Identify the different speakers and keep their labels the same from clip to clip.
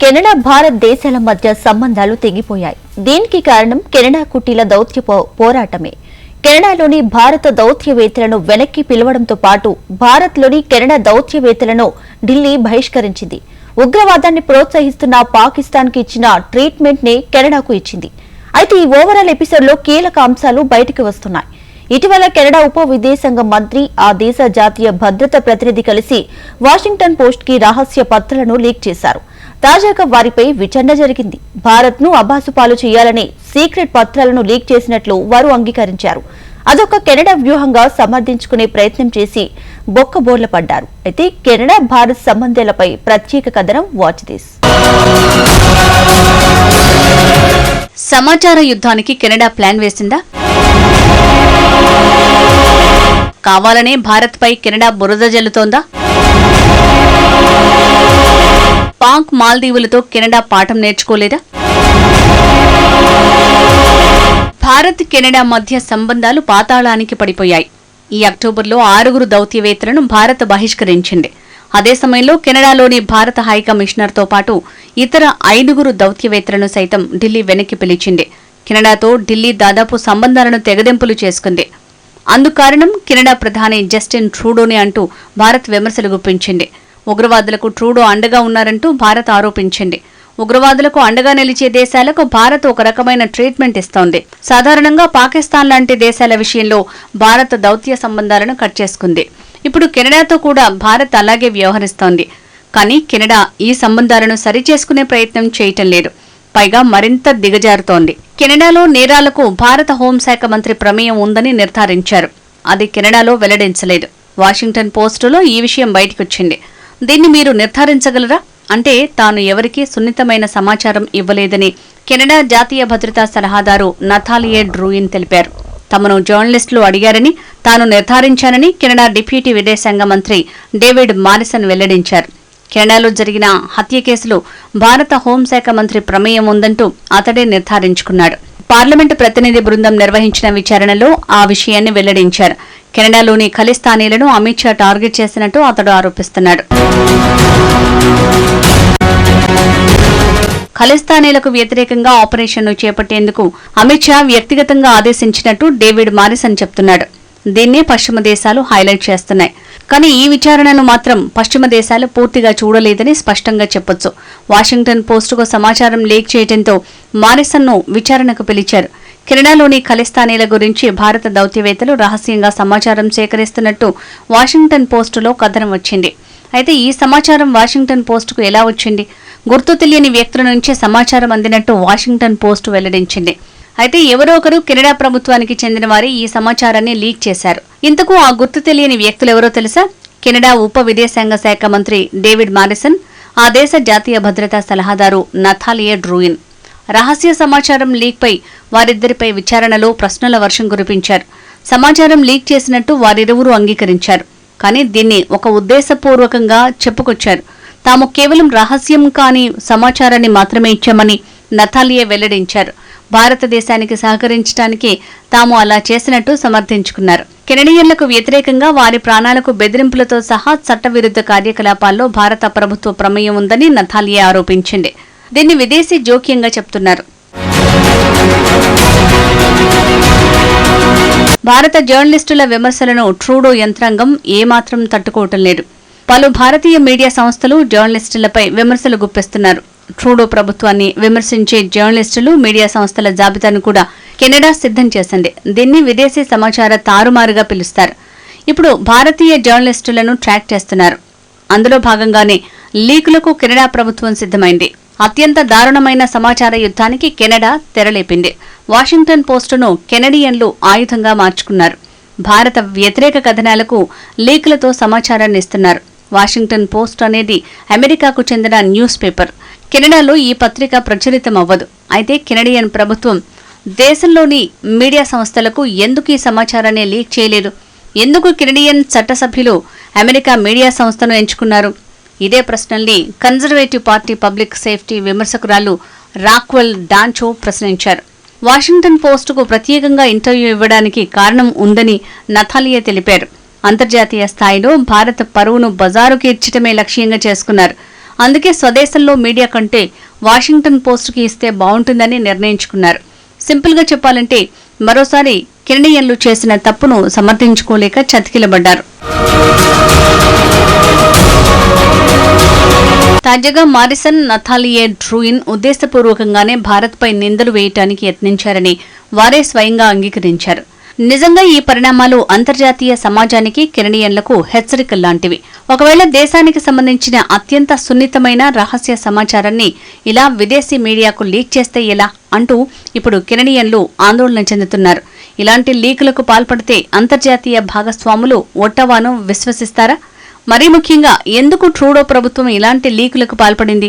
Speaker 1: Canada Bharat దేశాల మధ్య సంబంధాలు తెగిపోయాయి. దీనికి కారణం కెనడా కుటీల దౌత్య పోరాటమే. కెనడాలోని భారత దౌత్యవేత్తలను వెనక్కి పిలవడంతో పాటు భారత్లోని కెనడా దౌత్యవేత్తలను ఢిల్లీ బహిష్కరించింది. ఉగ్రవాదాన్ని ప్రోత్సహిస్తున్న పాకిస్తాన్కి ఇచ్చిన ట్రీట్మెంట్ నే కెనడాకు ఇచ్చింది. అయితే ఈ ఓవరాల్ ఎపిసోడ్ లో కీలక అంశాలు బయటకు వస్తున్నాయి. ఇటీవల కెనడా ఉప విదేశాంగ మంత్రి, ఆ దేశ జాతీయ భద్రతా ప్రతినిధి కలిసి వాషింగ్టన్ పోస్ట్ కి రహస్య పత్రాలను లీక్ చేశారు. తాజాగా వారిపై విచారణ జరిగింది. భారత్ ను అబాసుపాలు చేయాలని సీక్రెట్ పత్రాలను లీక్ చేసినట్లు వారు అంగీకరించారు. అదొక కెనడా వ్యూహంగా సమర్థించుకునే ప్రయత్నం చేసి బొక్కబోర్ల పడ్డారు. అయితే కెనడా భారత్ సంబంధాలపై ప్రత్యేక కథనం వాచ్ దిస్.
Speaker 2: సమాచార యుద్ధానికి కెనడా ప్లాన్ వేసిందా? కావాలనే భారత్ పై కెనడా బురద జల్లుతోందా? పాక్ మాల్దీవులతో కెనడా పాఠం నేర్చుకోలేదా? భారత్ కెనడా మధ్య సంబంధాలు పాతాళానికి పడిపోయాయి. ఈ అక్టోబర్లో 6 దౌత్యవేత్తలను భారత్ బహిష్కరించింది. అదే సమయంలో కెనడాలోని భారత హై కమిషనర్తో పాటు ఇతర 5 దౌత్యవేత్తలను సైతం ఢిల్లీ వెనక్కి పిలిచింది. కెనడాతో ఢిల్లీ దాదాపు సంబంధాలను తెగదెంపులు చేసుకుంది. అందుకారణం కెనడా ప్రధాని జస్టిన్ ట్రూడోని అంటూ భారత్ విమర్శలు గుప్పించింది. ఉగ్రవాదులకు ట్రూడో అండగా ఉన్నారంటూ భారత్ ఆరోపించింది. ఉగ్రవాదులకు అండగా నిలిచే దేశాలకు భారత్ ఒక రకమైన ట్రీట్మెంట్ ఇస్తోంది. సాధారణంగా పాకిస్తాన్ లాంటి దేశాల విషయంలో భారత్ దౌత్య సంబంధాలను కట్ చేసుకుంది. ఇప్పుడు కెనడాతో కూడా భారత్ అలాగే వ్యవహరిస్తోంది. కానీ కెనడా ఈ సంబంధాలను సరిచేసుకునే ప్రయత్నం చేయటం లేదు. పైగా మరింత దిగజారుతోంది. కెనడాలో నేరాలకు భారత హోంశాఖ మంత్రి ప్రమేయం ఉందని నిర్ధారించారు. అది కెనడాలో వెల్లడించలేదు. వాషింగ్టన్ పోస్టులో ఈ విషయం బయటకొచ్చింది. దీన్ని మీరు నిర్ధారించగలరా? అంటే తాను ఎవరికీ సున్నితమైన సమాచారం ఇవ్వలేదని కెనడా జాతీయ భద్రతా సలహాదారు నథాలియే డ్రూయిన్ తెలిపారు. తమను జర్నలిస్టులు అడిగారని తాను నిర్ధారించానని కెనడా డిప్యూటీ విదేశాంగ మంత్రి డేవిడ్ మారిసన్ వెల్లడించారు. కెనడాలో జరిగిన హత్య కేసులో భారత హోంశాఖ మంత్రి ప్రమేయం ఉందంటూ అతడే నిర్ధారించుకున్నాడు. పార్లమెంటు ప్రతినిధి బృందం నిర్వహించిన విచారణలో ఆ విషయాన్ని వెల్లడించారు. కెనడాలోని ఖలిస్తానీలను అమిత్ షా టార్గెట్ చేసినట్టు అతడు ఆరోపిస్తున్నాడు. ఖలిస్తానీలకు వ్యతిరేకంగా ఆపరేషన్ను చేపట్టేందుకు అమిత్ షా వ్యక్తిగతంగా ఆదేశించినట్టు డేవిడ్ మారిసన్ చెప్తున్నాడు. దీన్నే పశ్చిమ దేశాలు హైలైట్ చేస్తున్నాయి. కానీ ఈ విచారణను మాత్రం పశ్చిమ దేశాలు పూర్తిగా చూడలేదని స్పష్టంగా చెప్పొచ్చు. వాషింగ్టన్ పోస్టుకు సమాచారం లీక్ చేయడంతో మారిసన్ను విచారణకు పిలిచారు. కెనడాలోని ఖలిస్తానీల గురించి భారత దౌత్యవేత్తలు రహస్యంగా సమాచారం సేకరిస్తున్నట్టు వాషింగ్టన్ పోస్టులో కథనం వచ్చింది. అయితే ఈ సమాచారం వాషింగ్టన్ పోస్టుకు ఎలా వచ్చింది? గుర్తు తెలియని వ్యక్తుల నుంచే సమాచారం అందినట్టు వాషింగ్టన్ పోస్టు వెల్లడించింది. అయితే ఎవరో ఒకరు కెనడా ప్రభుత్వానికి చెందిన వారే ఈ సమాచారాన్ని లీక్ చేశారు. ఇంతకు ఆ గుర్తు తెలియని వ్యక్తులెవరో తెలుసా? కెనడా ఉప విదేశాంగ శాఖ మంత్రి డేవిడ్ మారిసన్, ఆ దేశ జాతీయ భద్రతా సలహాదారు నథాలియే డ్రూయిన్. రహస్య సమాచారం లీక్పై వారిద్దరిపై విచారణలో ప్రశ్నల వర్షం కురిపించారు. సమాచారం లీక్ చేసినట్టు వారిరువురు అంగీకరించారు. కానీ దీన్ని ఒక ఉద్దేశపూర్వకంగా చెప్పుకొచ్చారు. తాము కేవలం రహస్యం కాని సమాచారాన్ని మాత్రమే ఇచ్చామని నథాలియే వెల్లడించారు. భారతదేశానికి సహకరించడానికి తాము అలా చేసినట్టు సమర్థించుకున్నారు. కెనడియన్లకు వ్యతిరేకంగా వారి ప్రాణాలకు బెదిరింపులతో సహా చట్టవిరుద్ధ కార్యకలాపాల్లో భారత ప్రభుత్వ ప్రమేయం ఉందని నథాలియే ఆరోపించింది. దీన్ని విదేశీ జోక్యంగా చెప్తున్నారు. భారత జర్నలిస్టుల విమర్శలను ట్రూడో యంత్రాంగం ఏమాత్రం తట్టుకోవటం లేదు. పలు భారతీయ మీడియా సంస్థలు జర్నలిస్టులపై విమర్శలు గుప్పిస్తున్నారు. ట్రూడో ప్రభుత్వాన్ని విమర్శించే జర్నలిస్టులు, మీడియా సంస్థల జాబితాను కూడా కెనడా సిద్ధం చేసింది. దీన్ని విదేశీ సమాచార తారుమారుగా పిలుస్తారు. ఇప్పుడు భారతీయ జర్నలిస్టులను ట్రాక్ చేస్తున్నారు. అందులో భాగంగానే లీకులకు కెనడా ప్రభుత్వం సిద్ధమైంది. అత్యంత దారుణమైన సమాచార యుద్ధానికి కెనడా తెరలేపింది. వాషింగ్టన్ పోస్టును కెనడియన్లు ఆయుధంగా మార్చుకున్నారు. భారత వ్యతిరేక కథనాలకు లీకులతో సమాచారాన్ని ఇస్తున్నారు. వాషింగ్టన్ పోస్ట్ అనేది అమెరికాకు చెందిన న్యూస్ పేపర్. కెనడాలో ఈ పత్రిక ప్రచురితం అవ్వదు. అయితే కెనడియన్ ప్రభుత్వం దేశంలోని మీడియా సంస్థలకు ఎందుకు ఈ సమాచారాన్ని లీక్ చేయలేదు? ఎందుకు కెనడియన్ చట్టసభ్యులు అమెరికా మీడియా సంస్థను ఎంచుకున్నారు? ఇదే ప్రశ్నల్ని కన్జర్వేటివ్ పార్టీ పబ్లిక్ సేఫ్టీ విమర్శకురాలు రాక్వెల్ డాన్చో ప్రశ్నించారు. వాషింగ్టన్ పోస్టుకు ప్రత్యేకంగా ఇంటర్వ్యూ ఇవ్వడానికి కారణం ఉందని నథాలియే తెలిపారు. అంతర్జాతీయ స్థాయిలో భారత పరువును బజారుకి ఇచ్చటమే లక్ష్యంగా చేసుకున్నారు. అందుకే స్వదేశంలో మీడియా కంటే వాషింగ్టన్ పోస్టుకి ఇస్తే బాగుంటుందని నిర్ణయించుకున్నారు. సింపుల్ గా చెప్పాలంటే మరోసారి కెనడియన్లు చేసిన తప్పును సమర్థించుకోలేక చతికిలబడ్డారు. తాజాగా మారిసన్ నథాలియే డ్రూయిన్ ఉద్దేశపూర్వకంగానే భారత్పై నిందలు వేయటానికి యత్నించారని వారే స్వయంగా అంగీకరించారు. నిజంగా ఈ పరిణామాలు అంతర్జాతీయ సమాజానికి కెనడియన్లకు హెచ్చరికల్లాంటివి. ఒకవేళ దేశానికి సంబంధించిన అత్యంత సున్నితమైన రహస్య సమాచారాన్ని ఇలా విదేశీ మీడియాకు లీక్ చేస్తే ఎలా అంటూ ఇప్పుడు కెనడియన్లు ఆందోళన చెందుతున్నారు. ఇలాంటి లీకులకు పాల్పడితే అంతర్జాతీయ భాగస్వాములు ఒట్టవాను విశ్వసిస్తారా? మరీ ముఖ్యంగా ఎందుకు ట్రూడో ప్రభుత్వం ఇలాంటి లీకులకు పాల్పడింది?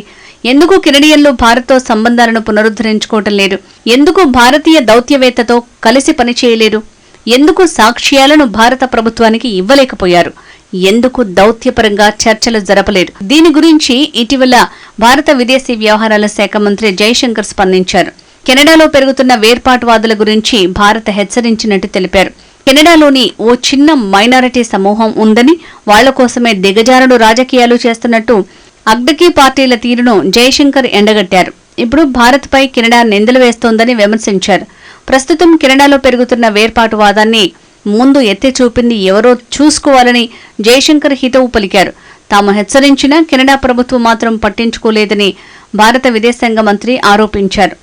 Speaker 2: ఎందుకు కెనడియన్లు భారత్తో సంబంధాలను పునరుద్ధరించుకోవటం లేదు? ఎందుకు భారతీయ దౌత్యవేత్తతో కలిసి పనిచేయలేరు? ఎందుకు సాక్ష్యాలను భారత ప్రభుత్వానికి ఇవ్వలేకపోయారు? ఎందుకు దౌత్యపరంగా చర్చలు జరపలేరు? దీని గురించి ఇటీవల భారత విదేశీ వ్యవహారాల శాఖ మంత్రి జైశంకర్ స్పందించారు. కెనడాలో పెరుగుతున్న వేర్పాటువాదుల గురించి భారత్ హెచ్చరించినట్టు తెలిపారు. కెనడాలోని ఓ చిన్న మైనారిటీ సమూహం ఉందని, వాళ్ల కోసమే దిగజారుడు రాజకీయాలు చేస్తున్నట్టు అగ్డకీ పార్టీల తీరును జైశంకర్ ఎండగట్టారు. ఇప్పుడు భారత్పై కెనడా నిందలు వేస్తోందని విమర్శించారు. ప్రస్తుతం కెనడాలో పెరుగుతున్న వేర్పాటువాదాన్ని ముందు ఎత్తి చూపింది ఎవరో చూసుకోవాలని జైశంకర్ హితవు పలికారు. తాము హెచ్చరించినా కెనడా ప్రభుత్వం మాత్రం పట్టించుకోలేదని భారత విదేశాంగ మంత్రి ఆరోపించారు.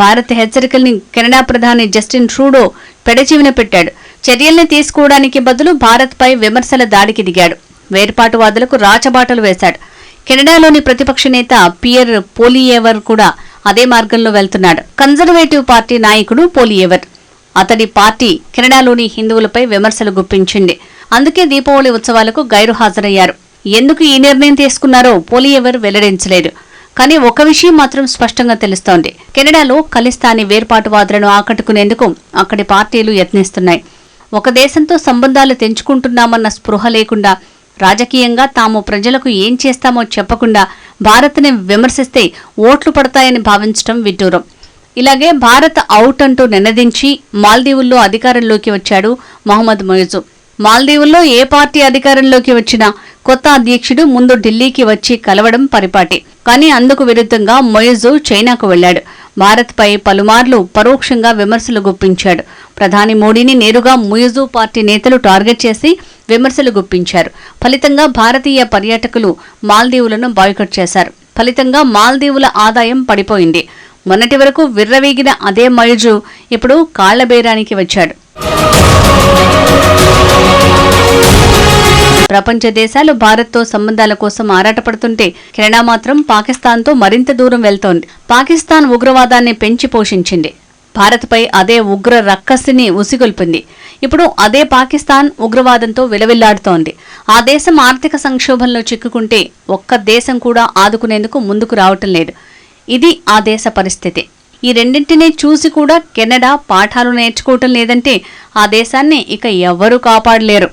Speaker 2: భారత్ హెచ్చరికల్ని కెనడా ప్రధాని జస్టిన్ ట్రూడో పెడచెవిన పెట్టాడు. చర్యల్ని తీసుకోవడానికి బదులు భారత్పై విమర్శల దాడికి దిగాడు. వేర్పాటువాదులకు రాచబాటలు వేశాడు. కెనడాలోని ప్రతిపక్ష నేత పియర్ పోలియేవర్ కూడా అదే మార్గంలో వెళ్తున్నాడు. కన్జర్వేటివ్ పార్టీ నాయకుడు పోలియేవర్. అతడి పార్టీ కెనడాలోని హిందువులపై విమర్శలు గుప్పించింది. అందుకే దీపావళి ఉత్సవాలకు గైరుహాజరయ్యారు. ఎందుకు ఈ నిర్ణయం తీసుకున్నారో పోలియేవర్ వెల్లడించలేదు. కానీ ఒక విషయం మాత్రం స్పష్టంగా తెలుస్తోంది. కెనడాలో ఖలిస్తానీ వేర్పాటువాదులను ఆకట్టుకునేందుకు అక్కడి పార్టీలు యత్నిస్తున్నాయి. ఒక దేశంతో సంబంధాలు తెంచుకుంటున్నామన్న స్పృహ లేకుండా, రాజకీయంగా తాము ప్రజలకు ఏం చేస్తామో చెప్పకుండా భారత్ని విమర్శిస్తే ఓట్లు పడతాయని భావించడం విడ్డూరం. ఇలాగే భారత్ అవుట్ అంటూ నినదించి మాల్దీవుల్లో అధికారంలోకి వచ్చాడు మహమ్మద్ మొయిజు. మాల్దీవుల్లో ఏ పార్టీ అధికారంలోకి వచ్చినా కొత్త అధ్యక్షుడు ముందు ఢిల్లీకి వచ్చి కలవడం పరిపాటి. కానీ అందుకు విరుద్ధంగా మొయిజు చైనాకు వెళ్లాడు. భారత్పై పలుమార్లు పరోక్షంగా విమర్శలు గుప్పించాడు. ప్రధాని మోడీని నేరుగా మొయిజు పార్టీ నేతలు టార్గెట్ చేసి విమర్శలు గుప్పించారు. ఫలితంగా భారతీయ పర్యాటకులు మాల్దీవులను బాయ్కట్ చేశారు. ఫలితంగా మాల్దీవుల ఆదాయం పడిపోయింది. మొన్నటి వరకు విర్రవీగిన అదే మొయిజు ఇప్పుడు కాళ్లబేరానికి వచ్చాడు. ప్రపంచ దేశాలు భారత్తో సంబంధాల కోసం ఆరాటపడుతుంటే కెనడా మాత్రం పాకిస్తాన్తో మరింత దూరం వెళ్తోంది. పాకిస్తాన్ ఉగ్రవాదాన్ని పెంచి పోషించింది. భారత్పై అదే ఉగ్ర రక్కసిని ఉసిగొల్పింది. ఇప్పుడు అదే పాకిస్తాన్ ఉగ్రవాదంతో విలవిల్లాడుతోంది. ఆ దేశం ఆర్థిక సంక్షోభంలో చిక్కుకుంటే ఒక్క దేశం కూడా ఆదుకునేందుకు ముందుకు రావటం లేదు. ఇది ఆ దేశ పరిస్థితి. ఈ రెండింటినీ చూసి కూడా కెనడా పాఠాలు నేర్చుకోవటం లేదంటే ఆ దేశాన్ని ఇక ఎవ్వరూ కాపాడలేరు.